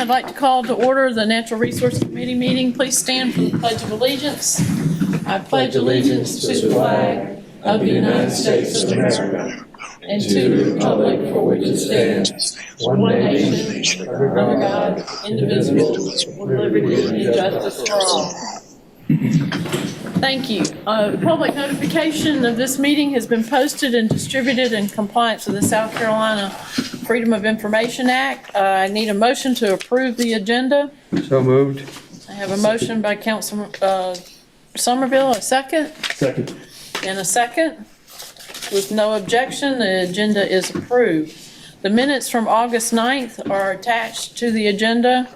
I'd like to call to order the Natural Resources Committee meeting. Please stand for the Pledge of Allegiance. I pledge allegiance to the flag of the United States of America and to the republic for which it stands, one nation, under God, indivisible, with liberty and justice for all. Thank you. Public notification of this meeting has been posted and distributed in compliance with the South Carolina Freedom of Information Act. I need a motion to approve the agenda. So moved. I have a motion by Councilman Somerville, a second? Second. And a second. With no objection, the agenda is approved. The minutes from August 9th are attached to the agenda.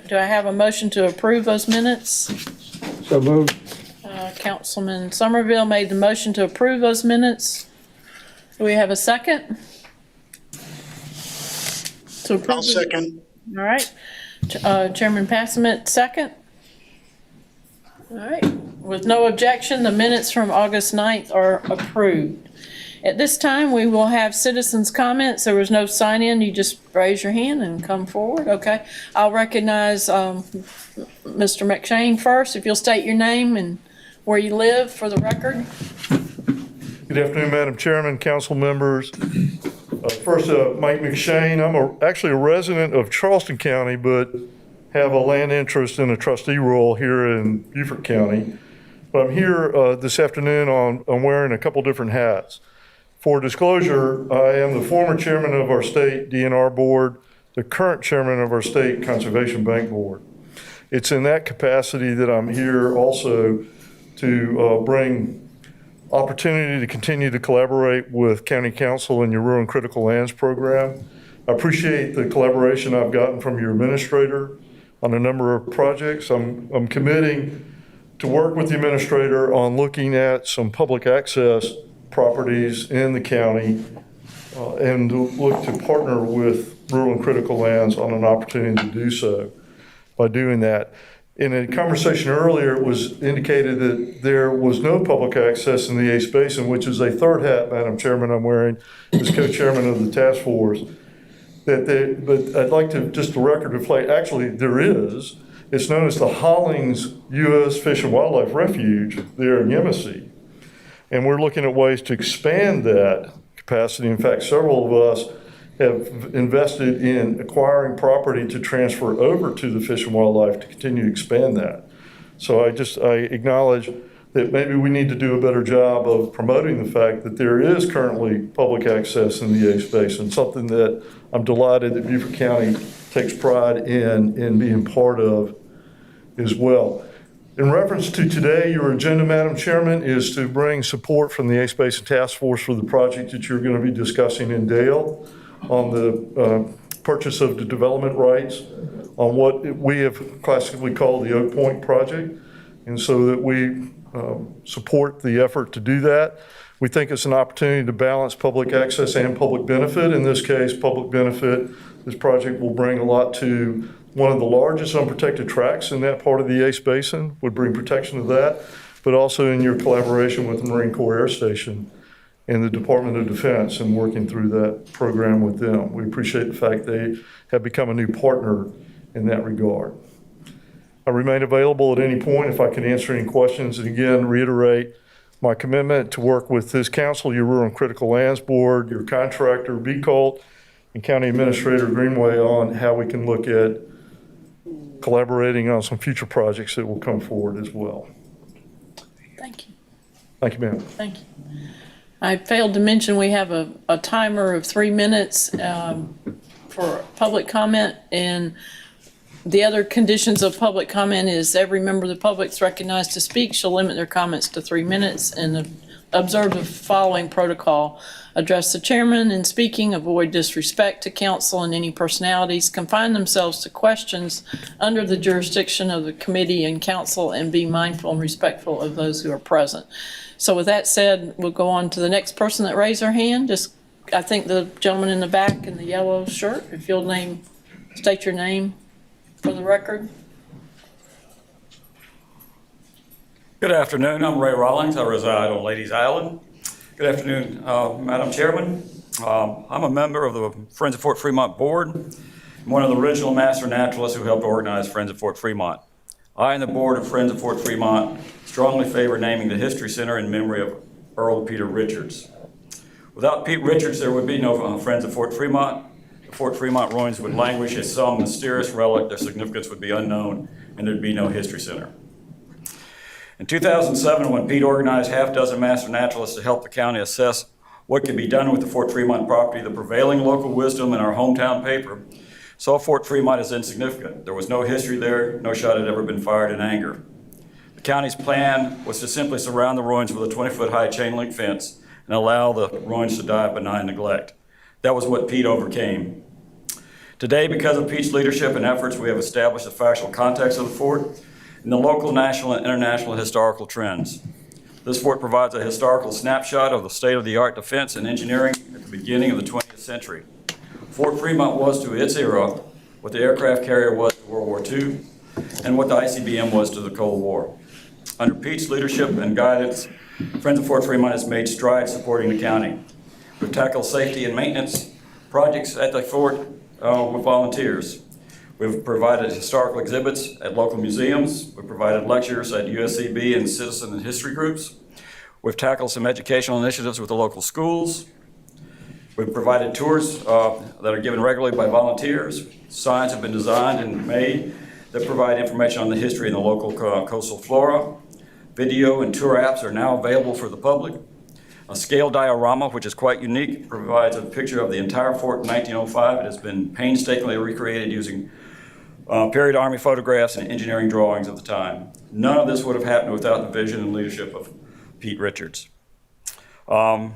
Do I have a motion to approve those minutes? So moved. Councilman Somerville made the motion to approve those minutes. Do we have a second? To approve. I'll second. All right. Chairman Passmont, second. All right. With no objection, the minutes from August 9th are approved. At this time, we will have citizens' comments. There was no sign-in. You just raise your hand and come forward. Okay. I'll recognize Mr. McShane first. If you'll state your name and where you live for the record. Good afternoon, Madam Chairman, council members. First, Mike McShane. I'm actually a resident of Charleston County, but have a land interest in a trustee role here in Beaufort County. But I'm here this afternoon I'm wearing a couple different hats. For disclosure, I am the former chairman of our state DNR board, the current chairman of our state Conservation Bank board. It's in that capacity that I'm here also to bring opportunity to continue to collaborate with County Council in your Rural and Critical Lands program. I appreciate the collaboration I've gotten from your administrator on a number of projects. I'm committing to work with the administrator on looking at some public access properties in the county and to look to partner with Rural and Critical Lands on an opportunity to do so. By doing that, in a conversation earlier, it was indicated that there was no public access in the Ace Basin, which is a third hat, Madam Chairman, I'm wearing as co-chairman of the task force. But I'd like to just the record reflect, actually there is. It's known as the Hollings U.S. Fish and Wildlife Refuge there in Yemassee. And we're looking at ways to expand that capacity. In fact, several of us have invested in acquiring property to transfer over to the Fish and Wildlife to continue to expand that. So I acknowledge that maybe we need to do a better job of promoting the fact that there is currently public access in the Ace Basin, something that I'm delighted that Beaufort County takes pride in being part of as well. In reference to today, your agenda, Madam Chairman, is to bring support from the Ace Basin Task Force for the project that you're going to be discussing in Dale on the purchase of the development rights on what we have classically called the Oak Point project. And so that we support the effort to do that. We think it's an opportunity to balance public access and public benefit. In this case, public benefit, this project will bring a lot to one of the largest unprotected tracts in that part of the Ace Basin, would bring protection of that, but also in your collaboration with the Marine Corps Air Station and the Department of Defense and working through that program with them. We appreciate the fact they have become a new partner in that regard. I remain available at any point if I can answer any questions, and again, reiterate my commitment to work with this council, your Rural and Critical Lands Board, your contractor, BCOLT, and County Administrator Greenway on how we can look at collaborating on some future projects that will come forward as well. Thank you. Thank you, ma'am. Thank you. I failed to mention we have a timer of 3 minutes for public comment, and the other conditions of public comment is every member of the public is recognized to speak shall limit their comments to 3 minutes and observe the following protocol. Address the chairman in speaking, avoid disrespect to council and any personalities, confine themselves to questions under the jurisdiction of the committee and council, and be mindful and respectful of those who are present. So with that said, we'll go on to the next person that raised their hand. I think the gentleman in the back in the yellow shirt, if you'll state your name for the record. Good afternoon. I'm Ray Rawlings. I reside on Ladies Island. Good afternoon, Madam Chairman. I'm a member of the Friends of Fort Fremont Board. I'm one of the original master naturalists who helped organize Friends of Fort Fremont. I and the board of Friends of Fort Fremont strongly favor naming the History Center in memory of Earl Peter Richards. Without Pete Richards, there would be no Friends of Fort Fremont. The Fort Fremont ruins would languish as some mysterious relic. Their significance would be unknown, and there'd be no History Center. In 2007, when Pete organized half dozen master naturalists to help the county assess what could be done with the Fort Fremont property, the prevailing local wisdom in our hometown paper saw Fort Fremont as insignificant. There was no history there, no shot had ever been fired in anger. The county's plan was to simply surround the ruins with a 20-foot high chain link fence and allow the ruins to die of benign neglect. That was what Pete overcame. Today, because of Pete's leadership and efforts, we have established the factual context of the fort and the local, national, and international historical trends. This fort provides a historical snapshot of the state-of-the-art defense and engineering at the beginning of the 20th century. Fort Fremont was to its era what the aircraft carrier was to World War II and what the ICBM was to the Cold War. Under Pete's leadership and guidance, Friends of Fort Fremont has made strides supporting the county. We've tackled safety and maintenance projects at the fort with volunteers. We've provided historical exhibits at local museums. We've provided lectures at USCB and citizen and history groups. We've tackled some educational initiatives with the local schools. We've provided tours that are given regularly by volunteers. Signs have been designed and made that provide information on the history and the local coastal flora. Video and tour apps are now available for the public. A scale diorama, which is quite unique, provides a picture of the entire fort in 1905. It has been painstakingly recreated using period Army photographs and engineering drawings of the time. None of this would have happened without the vision and leadership of Pete Richards. Friends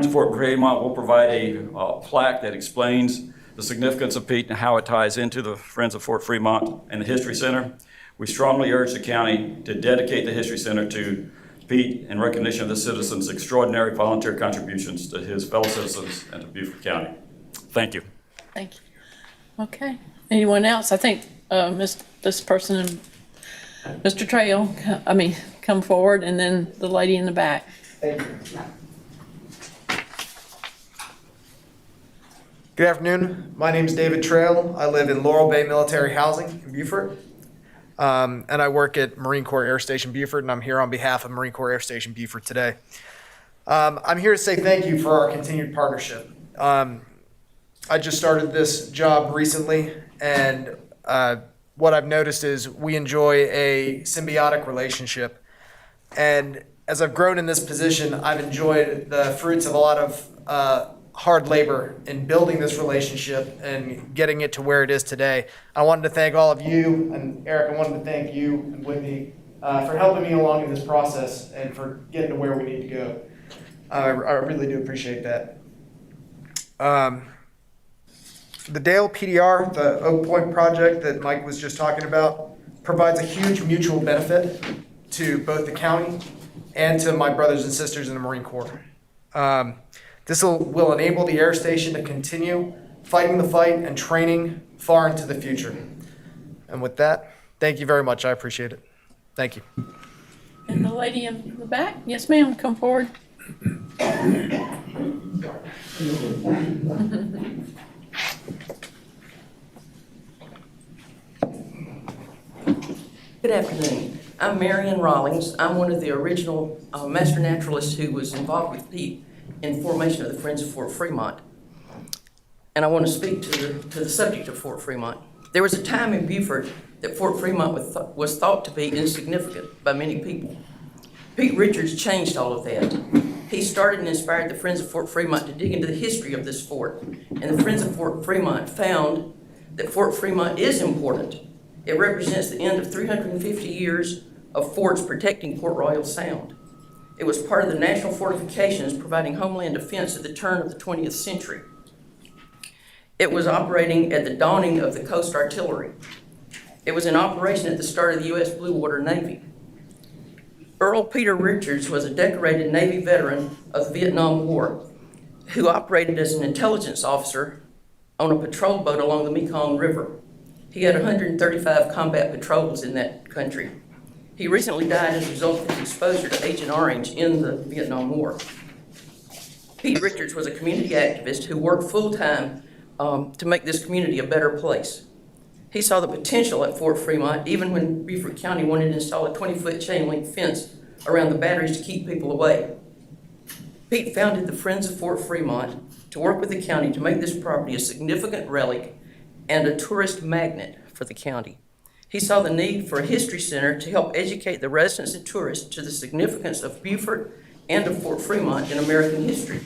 of Fort Fremont will provide a plaque that explains the significance of Pete and how it ties into the Friends of Fort Fremont and the History Center. We strongly urge the county to dedicate the History Center to Pete in recognition of the citizens' extraordinary volunteer contributions to his fellow citizens and to Beaufort County. Thank you. Thank you. Okay. Anyone else? I think this person, Mr. Trail, come forward, and then the lady in the back. Thank you. Good afternoon. My name is David Trail. I live in Laurel Bay Military Housing in Beaufort. And I work at Marine Corps Air Station Beaufort, and I'm here on behalf of Marine Corps Air Station Beaufort today. I'm here to say thank you for our continued partnership. I just started this job recently, and what I've noticed is we enjoy a symbiotic relationship. And as I've grown in this position, I've enjoyed the fruits of a lot of hard labor in building this relationship and getting it to where it is today. I wanted to thank all of you, and Eric, I wanted to thank you and Whitney for helping me along in this process and for getting to where we need to go. I really do appreciate that. The Dale PDR, the Oak Point project that Mike was just talking about, provides a huge mutual benefit to both the county and to my brothers and sisters in the Marine Corps. This will enable the air station to continue fighting the fight and training far into the future. And with that, thank you very much. I appreciate it. Thank you. And the lady in the back? Yes, ma'am. Come forward. Good afternoon. I'm Marion Rawlings. I'm one of the original master naturalists who was involved with Pete in formation of the Friends of Fort Fremont. And I want to speak to the subject of Fort Fremont. There was a time in Beaufort that Fort Fremont was thought to be insignificant by many people. Pete Richards changed all of that. He started and inspired the Friends of Fort Fremont to dig into the history of this fort. And the Friends of Fort Fremont found that Fort Fremont is important. It represents the end of 350 years of forts protecting Port Royal Sound. It was part of the national fortifications providing homeland defense at the turn of the 20th century. It was operating at the dawning of the Coast Artillery. It was in operation at the start of the U.S. Blue Water Navy. Earl Peter Richards was a decorated Navy veteran of the Vietnam War who operated as an intelligence officer on a patrol boat along the Mekong River. He had 135 combat patrols in that country. He recently died as a result of his exposure to Agent Orange in the Vietnam War. Pete Richards was a community activist who worked full-time to make this community a better place. He saw the potential at Fort Fremont, even when Beaufort County wanted to install a 20-foot chain link fence around the batteries to keep people away. Pete founded the Friends of Fort Fremont to work with the county to make this property a significant relic and a tourist magnet for the county. He saw the need for a history center to help educate the residents and tourists to the significance of Beaufort and of Fort Fremont in American history.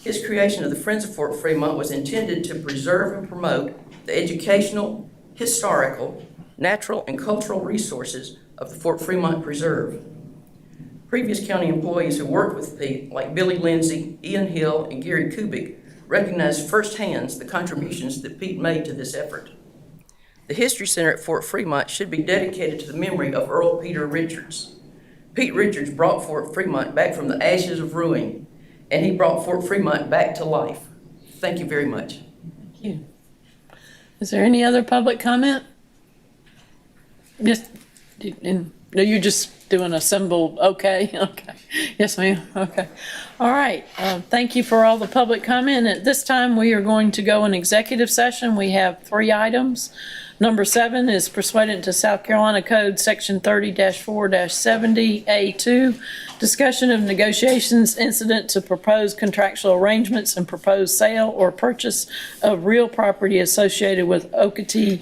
His creation of the Friends of Fort Fremont was intended to preserve and promote the educational, historical, natural, and cultural resources of the Fort Fremont Preserve. Previous county employees who worked with Pete, like Billy Lindsay, Ian Hill, and Gary Kubik, recognized firsthand the contributions that Pete made to this effort. The History Center at Fort Fremont should be dedicated to the memory of Earl Peter Richards. Pete Richards brought Fort Fremont back from the ashes of ruin, and he brought Fort Fremont back to life. Thank you very much. Thank you. Is there any other public comment? Just, no, you're just doing a symbol, okay, okay. Yes, ma'am, okay. All right, thank you for all the public comment. At this time, we are going to go in executive session. We have 3 items. Number 7 is pursuant to South Carolina Code Section 30-4-70A2, discussion of negotiations incident to proposed contractual arrangements and proposed sale or purchase of real property associated with OKATIE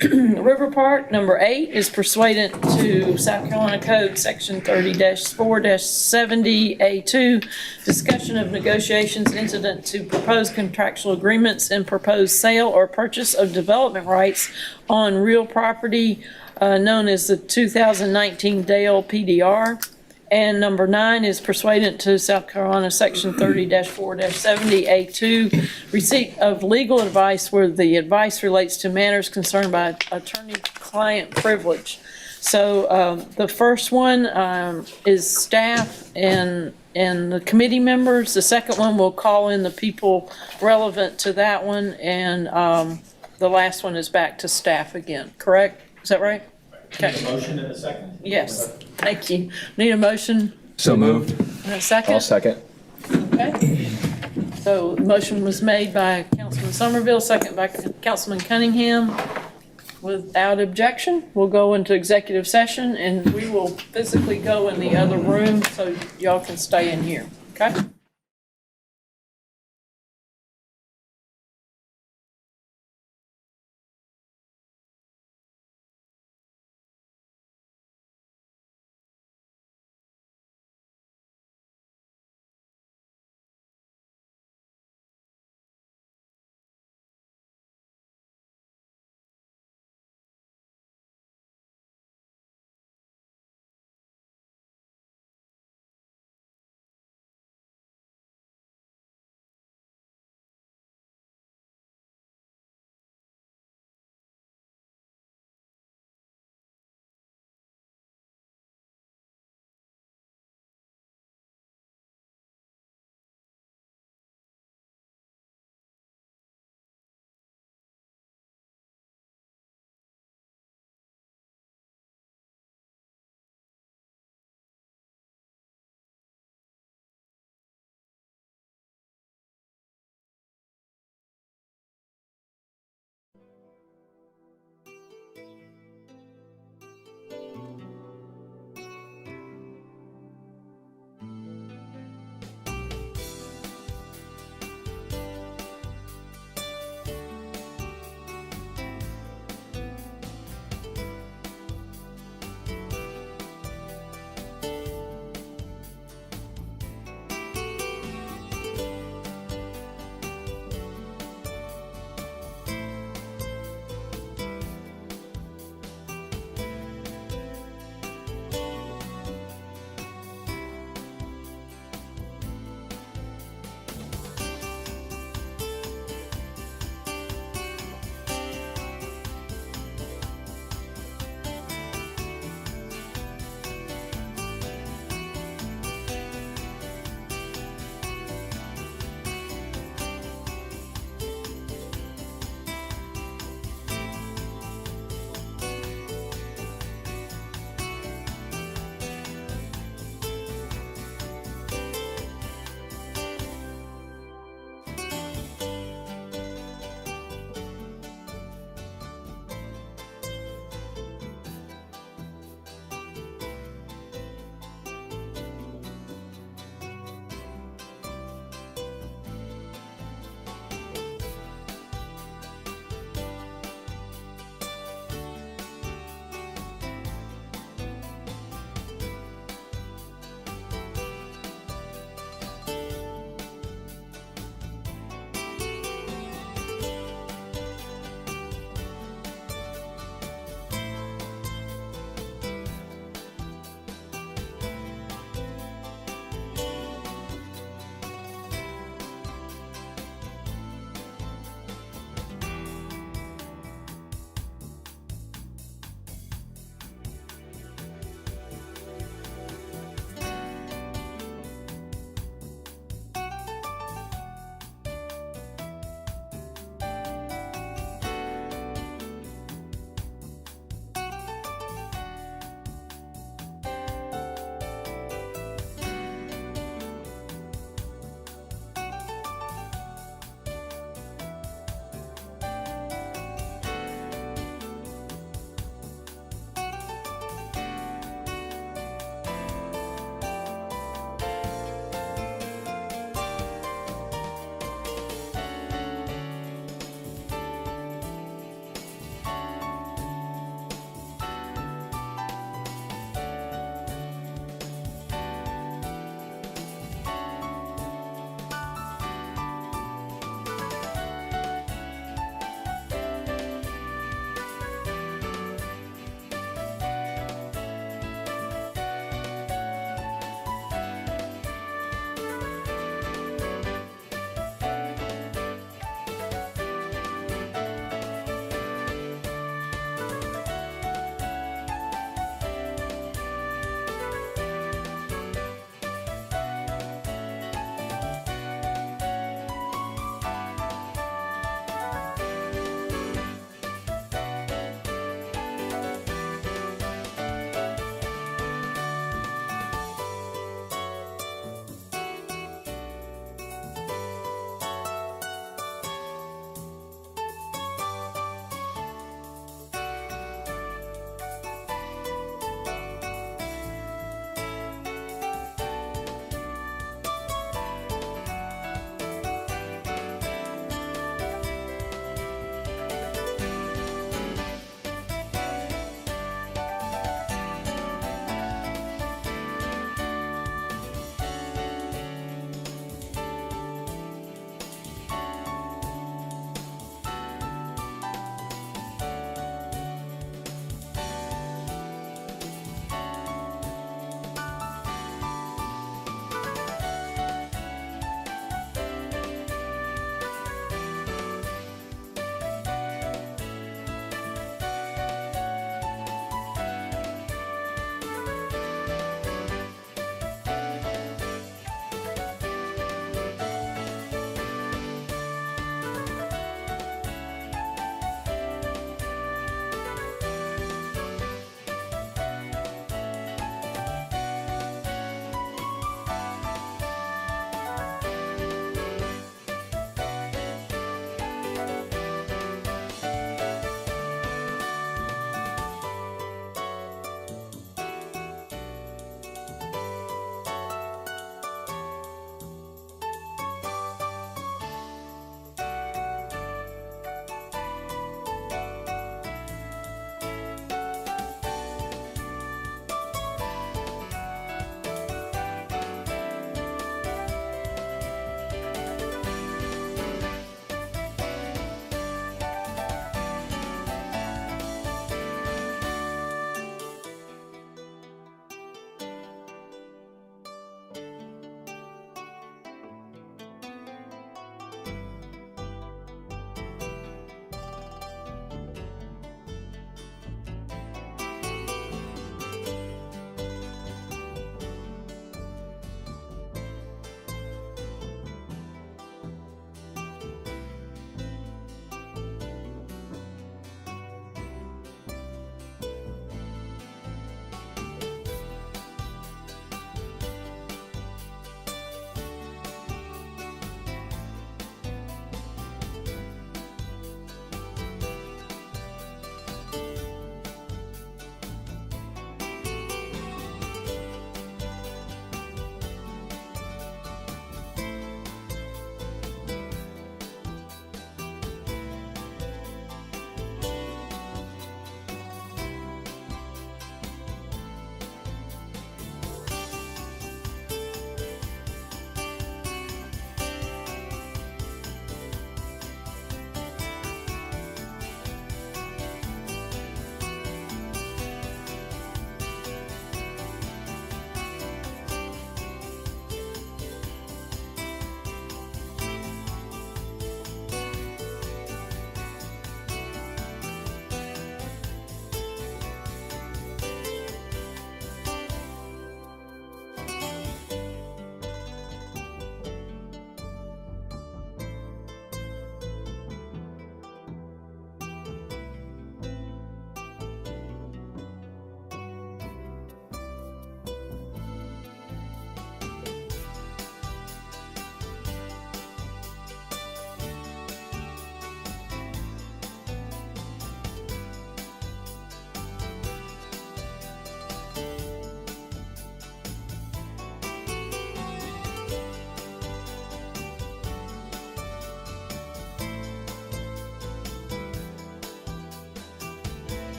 River Park. Number 8 is pursuant to South Carolina Code Section 30-4-70A2, discussion of negotiations incident to proposed contractual agreements and proposed sale or purchase of development rights on real property known as the 2019 Dale PDR. And number 9 is pursuant to South Carolina Section 30-4-70A2, receipt of legal advice where the advice relates to matters concerned by attorney-client privilege. So the first one is staff and the committee members. The second one will call in the people relevant to that one, and the last one is back to staff again, correct? Is that right? Okay. Need a motion in a second? Yes, thank you. Need a motion So moved. and a second? I'll second. Okay. So the motion was made by Councilman Somerville, second by Councilman Cunningham. Without objection, we'll go into executive session, and we will physically go in the other room so y'all can stay in here, okay?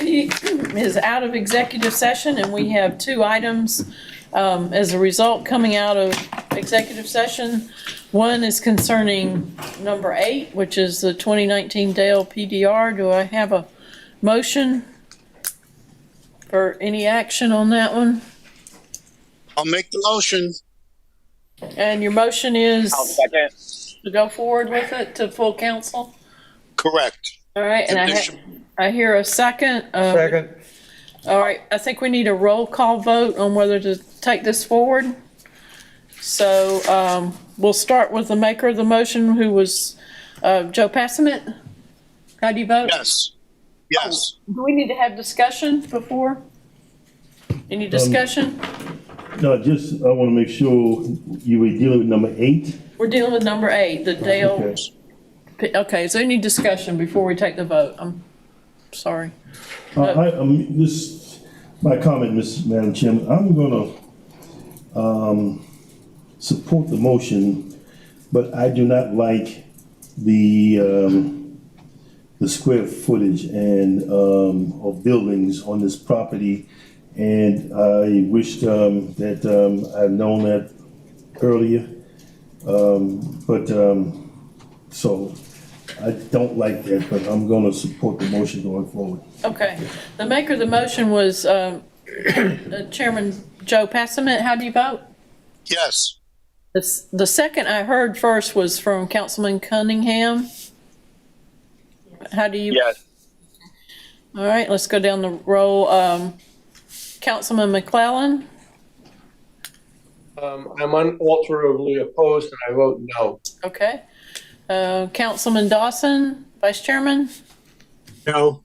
committee is out of executive session, and we have two items as a result coming out of executive session. One is concerning number 8, which is the 2019 Dale PDR. Do I have a motion for any action on that one? I'll make the motion. And your motion is I'll second. to go forward with it to full council? Correct. All right, and I hear a second. Second. All right, I think we need a roll call vote on whether to take this forward. So we'll start with the maker of the motion, who was Joe Passament. How do you vote? Yes. Yes. Do we need to have discussion before? Any discussion? No, just, I want to make sure you were dealing with number 8. We're dealing with number 8, the Dale. Okay. Okay, is there any discussion before we take the vote? I'm sorry. This, my comment, Madam Chairman, I'm gonna support the motion, but I do not like the square footage and of buildings on this property, and I wish that I'd known that earlier. So I don't like that, but I'm gonna support the motion going forward. Okay, the maker of the motion was Chairman Joe Passament. How do you vote? Yes. The second I heard first was from Councilman Cunningham. How do you? Yes. All right, let's go down the roll. Councilman McClellan, I'm unalterably opposed and I vote no. okay. Councilman Dawson, Vice Chairman. No.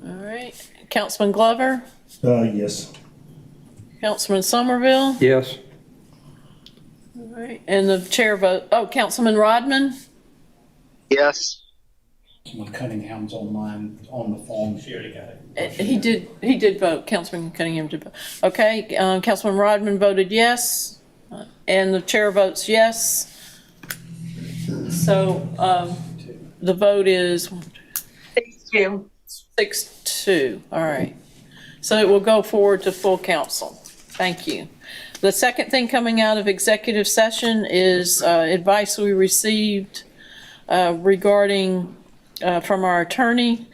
All right. Councilman Glover, Yes. Councilman Somerville. Yes. All right, and the chair vote. Oh, Councilman Rodman. Yes. Councilman Cunningham's online on the phone. She already got it. He did vote. Councilman Cunningham did vote. Okay, Councilman Rodman voted yes, and the chair votes yes. So the vote is 6-2. All right. So it will go forward to full council. Thank you. The second thing coming out of executive session is advice we received regarding from our attorney,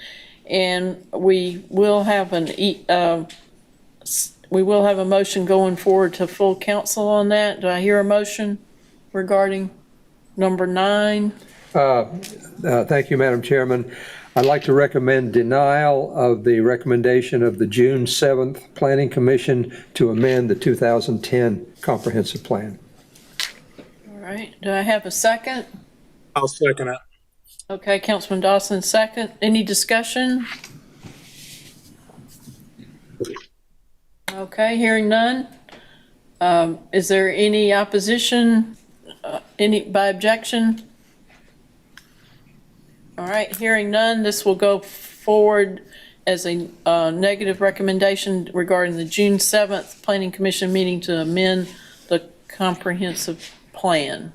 and we will have a motion going forward to full council on that. Do I hear a motion regarding number 9? Thank you, Madam Chairman. I'd like to recommend denial of the recommendation of the June 7th Planning Commission to amend the 2010 Comprehensive Plan. All right. Do I have a second? I'll second it. Okay, Councilman Dawson, second. Any discussion? Okay, hearing none. Is there any opposition, any by objection? All right, hearing none, this will go forward as a negative recommendation regarding the June 7th Planning Commission meeting to amend the comprehensive plan.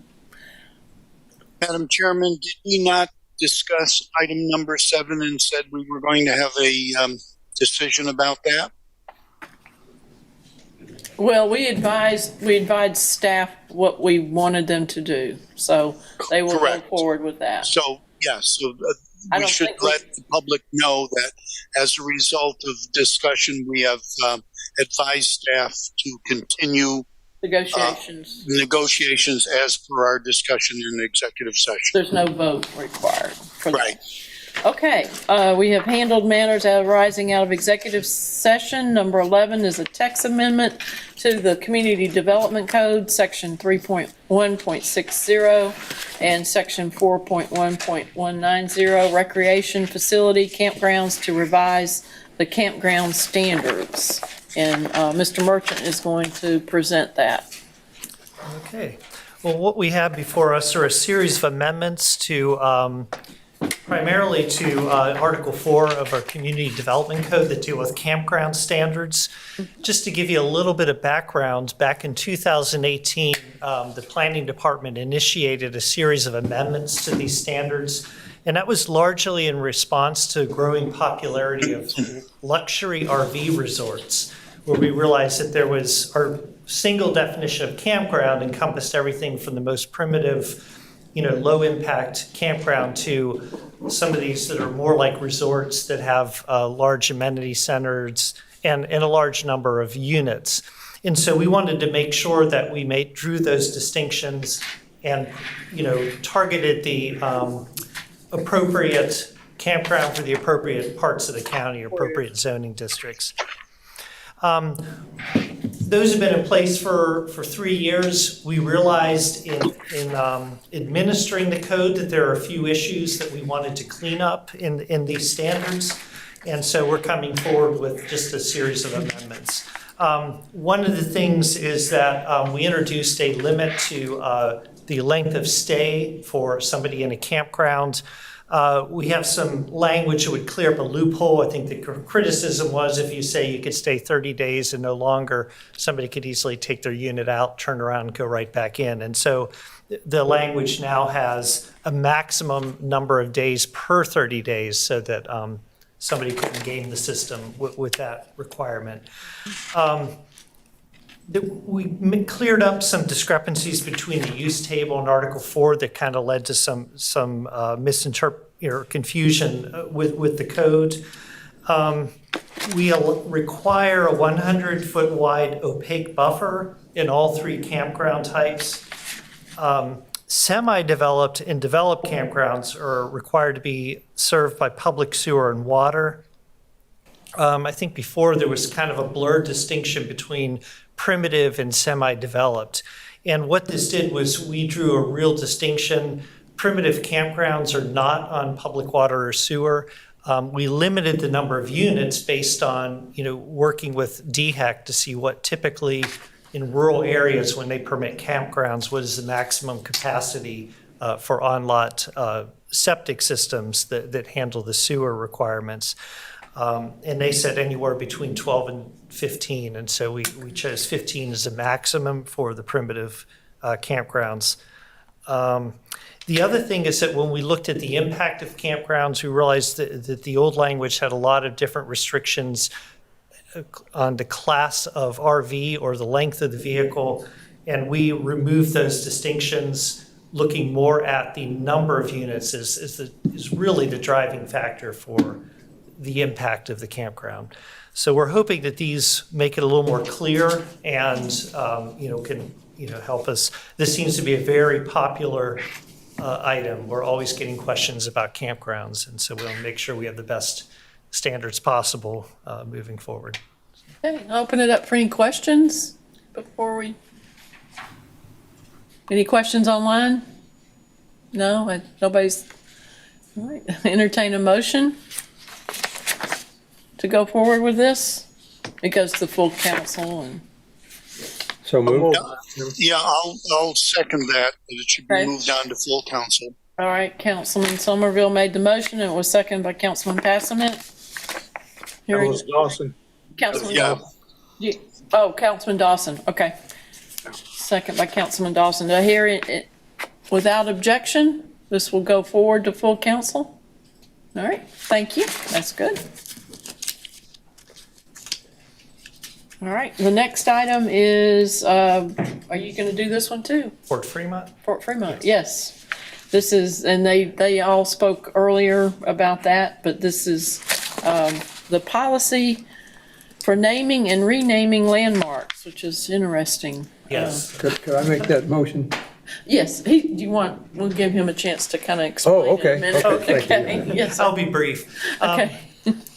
Madam Chairman, did we not discuss item number 7 and said we were going to have a decision about that? Well, we advised staff what we wanted them to do, so they will go Correct. forward with that. So, yes, so I we don't should think we- let the public know that as a result of discussion, we have advised staff to continue Negotiations, negotiations as per our discussion in executive session. there's no vote required for that. Right. Okay, we have handled matters arising out of executive session. Number 11 is a text amendment to the Community Development Code, Section 3.1.60 and Section 4.1.190, Recreation Facility Campgrounds to revise the campground standards. And Mr. Merchant is going to present that. Okay. Well, what we have before us are a series of amendments to primarily to Article 4 of our Community Development Code that deal with campground standards. Just to give you a little bit of background, back in 2018, the Planning Department initiated a series of amendments to these standards, And that was largely in response to growing popularity of luxury RV resorts, where we realized that there was our single definition of campground encompassed everything from the most primitive, low impact campground to some of these that are more like resorts that have large amenity centers and a large number of units. And so we wanted to make sure that we drew those distinctions and, targeted the appropriate campground for the appropriate parts of the county, appropriate zoning districts. Those have been in place for 3 years. We realized in administering the code that there are a few issues that we wanted to clean up in these standards. And so we're coming forward with just a series of amendments. One of the things is that we introduced a limit to the length of stay for somebody in a campground. We have some language that would clear up a loophole. I think the criticism was if you say you could stay 30 days and no longer, somebody could easily take their unit out, turn around, and go right back in. And so the language now has a maximum number of days per 30 days so that somebody couldn't game the system with that requirement. We cleared up some discrepancies between the use table and Article 4 that kind of led to some confusion with the code. We require a 100-foot wide opaque buffer in all 3 campground types. Semi-developed and developed campgrounds are required to be served by public sewer and water. I think before there was kind of a blurred distinction between primitive and semi-developed. And what this did was we drew a real distinction. Primitive campgrounds are not on public water or sewer. We limited the number of units based on, working with DHEC to see what typically in rural areas when they permit campgrounds, what is the maximum capacity for on-lot septic systems that handle the sewer requirements. And they said anywhere between 12 and 15. And so we chose 15 as a maximum for the primitive campgrounds. The other thing is that when we looked at the impact of campgrounds, we realized that the old language had a lot of different restrictions on the class of RV or the length of the vehicle. And we removed those distinctions, looking more at the number of units is really the driving factor for the impact of the campground. So we're hoping that these make it a little more clear and can help us. This seems to be a very popular item. We're always getting questions about campgrounds, and so we'll make sure we have the best standards possible moving forward. Okay, I'll open it up for any questions before we. Any questions online? No, nobody's. All right, entertain a motion to go forward with this. It goes to the full council and. So moved. Yeah, I'll second that it should be Okay. moved on to full council. All right, Councilman Somerville made the motion and it was seconded by Councilman Passament. That was Dawson. Councilman. Yeah. Councilman Dawson, okay. Second by Councilman Dawson. Do I hear it? Without objection, this will go forward to full council? All right, thank you. That's good. All right, the next item is, are you going to do this one too? Fort Fremont? Fort Fremont, yes. This is, and they all spoke earlier about that, but this is the policy for naming and renaming landmarks, which is interesting. Yes. Could I make that motion? Yes, we'll give him a chance to kind of explain Oh, okay. in a minute. Okay, thank you. Yes, I'll be brief. okay.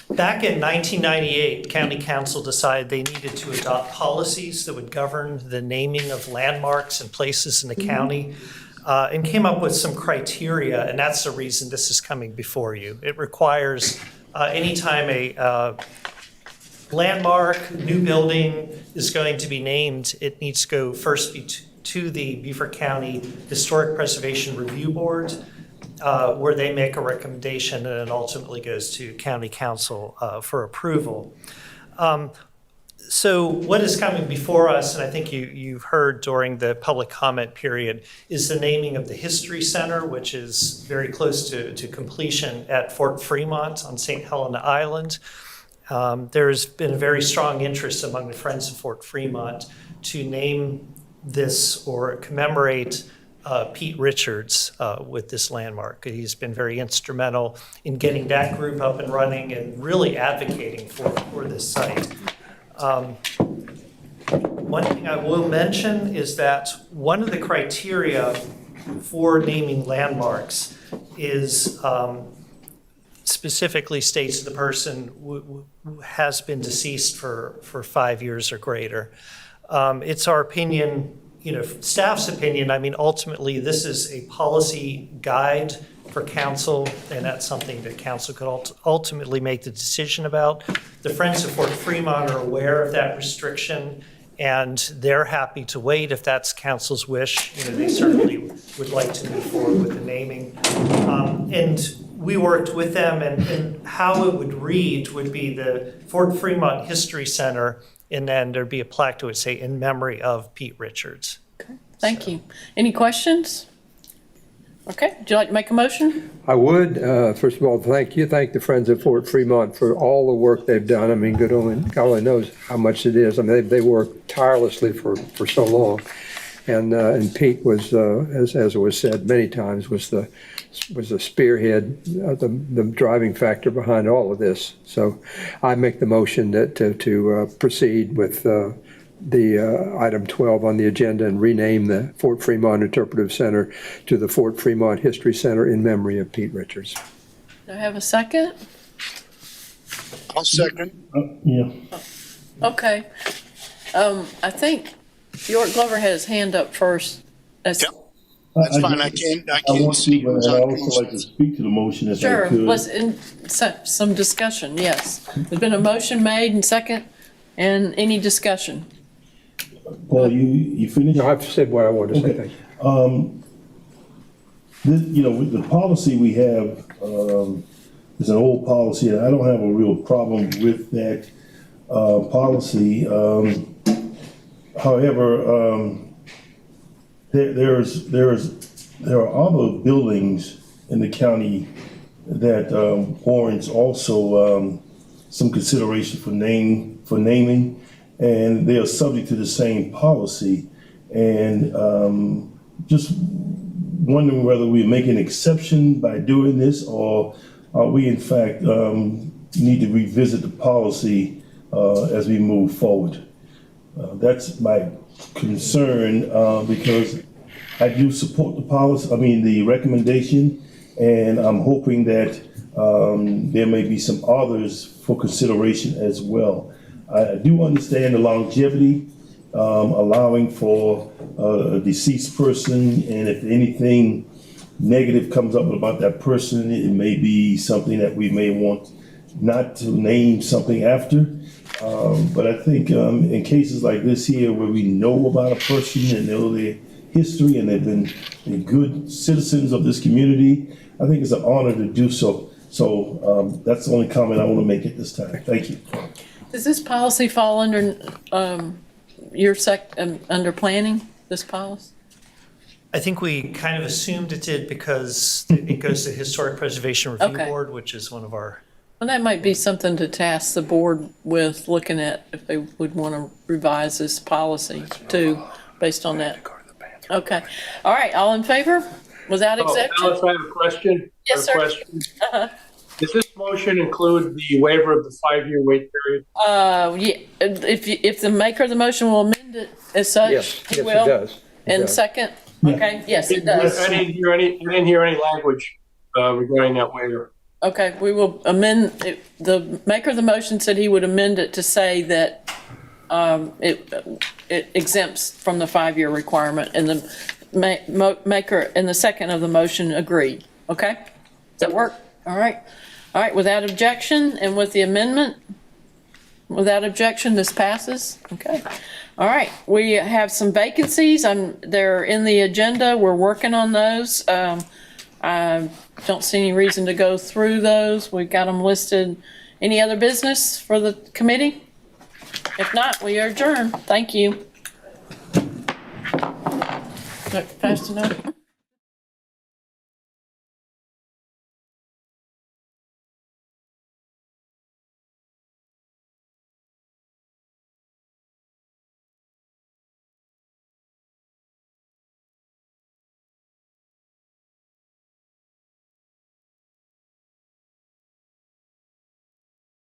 Back in 1998, County Council decided they needed to adopt policies that would govern the naming of landmarks and places in the county, and came up with some criteria, and that's the reason this is coming before you. It requires anytime a landmark, new building is going to be named, it needs to go first to the Beaufort County Historic Preservation Review Board, where they make a recommendation and it ultimately goes to County Council for approval. So what is coming before us, and I think you've heard during the public comment period, is the naming of the History Center, which is very close to completion at Fort Fremont on St. Helena Island. There's been a very strong interest among the Friends of Fort Fremont to name this or commemorate Pete Richards with this landmark. He's been very instrumental in getting that group up and running and really advocating for this site. One thing I will mention is that one of the criteria for naming landmarks is specifically states the person who has been deceased for 5 years or greater. It's our opinion, staff's opinion, ultimately this is a policy guide for council, and that's something that council could ultimately make the decision about. The Friends of Fort Fremont are aware of that restriction, and they're happy to wait if that's council's wish. They certainly would like to move forward with the naming. And we worked with them, and how it would read would be the Fort Fremont History Center, and then there'd be a plaque that would say, "In memory of Pete Richards." Okay, thank you. Any questions? Okay, would you like to make a motion? I would. First of all, thank the Friends of Fort Fremont for all the work they've done. God only knows how much it is. They worked tirelessly for so long. And Pete was, as was said many times, was the spearhead, the driving factor behind all of this. So I make the motion to proceed with the item 12 on the agenda and rename the Fort Fremont Interpretive Center to the Fort Fremont History Center in memory of Pete Richards. Do I have a second? I'll second. Yeah. Okay. I think York Glover had his hand up first. Yep. That's fine. I can't want see to, but I'd also like to speak to the motion if I Sure, could. let's, some discussion, yes. There's been a motion made and second, and any discussion? Paul, you finished? No, I've said what I wanted to say. Okay. Thank you. With the policy we have, is an old policy, and I don't have a real problem with that policy. However, there are other buildings in the county that warrants also some consideration for naming, and they are subject to the same policy. And just wondering whether we make an exception by doing this, or are we in fact need to revisit the policy as we move forward. That's my concern, because I do support the policy, the recommendation, and I'm hoping that there may be some others for consideration as well. I do understand the longevity, allowing for a deceased person, and if anything negative comes up about that person, it may be something that we may want not to name something after. But I think in cases like this here, where we know about a person and know their history and they've been good citizens of this community, I think it's an honor to do so. So that's the only comment I want to make at this time. Thank you. Does this policy fall under under planning, this policy? I think we kind of assumed it did because it goes to the Historic Preservation Review Okay. Board, which is one of our. Well, that might be something to task the board with, looking at if they would want to revise this policy too, based on that. Okay. All right, all in favor? Without exception? Alice, I have a question. Yes, sir. Uh-huh. Does this motion include the waiver of the 5-year wait period? Yeah, if the maker of the motion will amend it as such, Yes, he yes, will. it does. It And does. second? Okay, yes, it does. I didn't hear any language regarding that waiver. Okay, we will amend, the maker of the motion said he would amend it to say that it exempts from the 5-year requirement, and the maker and the second of the motion agreed. Okay? Does that work? All right. All right, without objection and with the amendment, without objection, this passes. Okay. All right, we have some vacancies. They're in the agenda. We're working on those. I don't see any reason to go through those. We've got them listed. Any other business for the committee? If not, we are adjourned. Thank you. Fast enough?